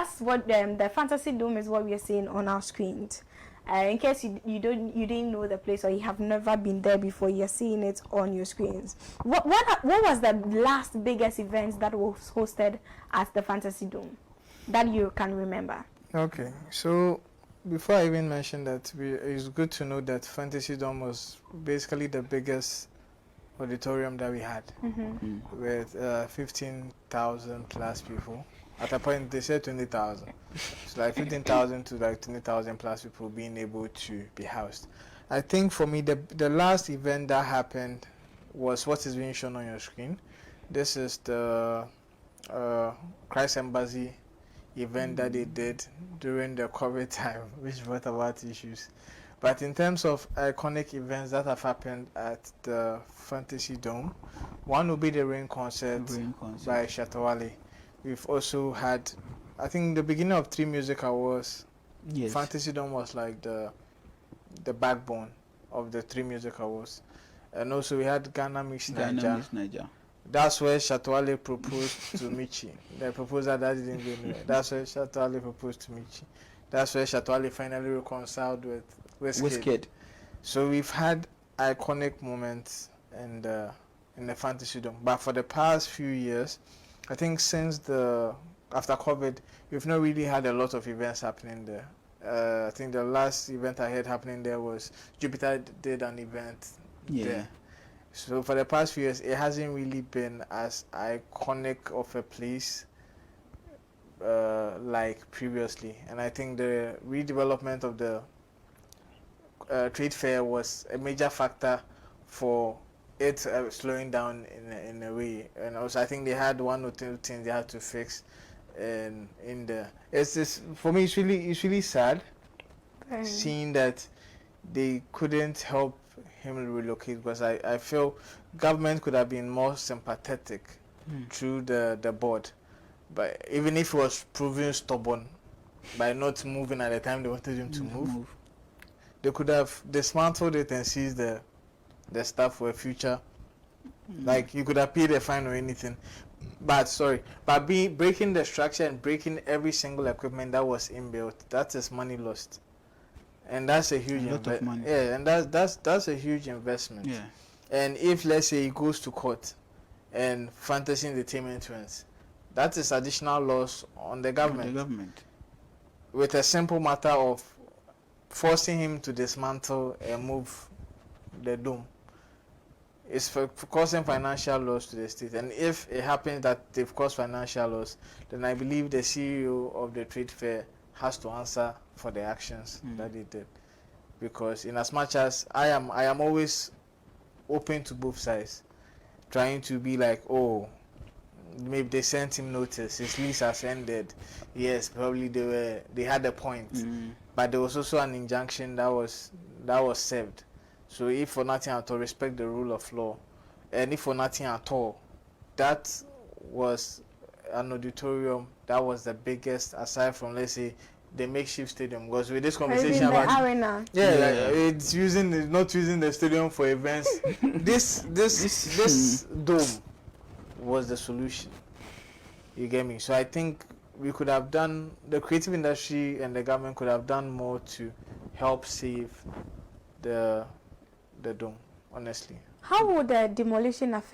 That's what the Fantasy Dome is what we are seeing on our screens. In case you didn't know the place or you have never been there before, you're seeing it on your screens. What was the last biggest event that was hosted at the Fantasy Dome that you can remember? Okay, so before I even mention that, it's good to know that Fantasy Dome was basically the biggest auditorium that we had, with 15,000 plus people. At a point, they said 20,000. So like 15,000 to like 20,000 plus people being able to be housed. I think for me, the last event that happened was what is being shown on your screen. This is the Christ Embassy event that they did during the COVID time, which brought about issues. But in terms of iconic events that have happened at the Fantasy Dome, one will be the Rain concert by Shatawale. We've also had, I think, the beginning of 3 Music Awards. Yes. Fantasy Dome was like the backbone of the 3 Music Awards. And also we had Ghana Mix Niger. That's where Shatawale proposed to Michi. The proposal that didn't go anywhere. That's where Shatawale proposed to Michi. That's where Shatawale finally reconciled with Wizkid. So we've had iconic moments in the Fantasy Dome. But for the past few years, I think since after COVID, we've not really had a lot of events happening there. I think the last event I had happening there was Jupiter did an event there. So for the past few years, it hasn't really been as iconic of a place like previously. And I think the redevelopment of the trade fair was a major factor for it slowing down in a way. And also I think they had 1 or 2 things they had to fix in there. It's just, for me, it's really sad seeing that they couldn't help him relocate, because I feel government could have been more sympathetic through the board. But even if he was proving stubborn by not moving at the time they wanted him to move, they could have dismantled it and seized the stuff for a future. Like, you could have paid a fine or anything. But breaking the structure and breaking every single equipment that was inbuilt, that is money lost. And that's a huge investment. Yeah, and that's a huge investment. Yeah. And if, let's say, it goes to court and Fantasy Entertainment wins, that is additional loss on the government. With a simple matter of forcing him to dismantle and move the dome. It's for causing financial loss to the state. And if it happens that they've caused financial loss, then I believe the CEO of the trade fair has to answer for the actions that they did. Because in as much as I am always open to both sides, trying to be like, oh, maybe they sent him notice, his lease has ended. Yes, probably they had a point. But there was also an injunction that was served. So if for nothing at all, respect the rule of law. And if for nothing at all, that was an auditorium that was the biggest, aside from, let's say, the makeshift stadium. Because with this conversation about the arena, it's not using the stadium for events. this dome was the solution. You get me? So I think we could have done, the creative industry and the government could have done more to help save the dome, honestly. How would the demolition affect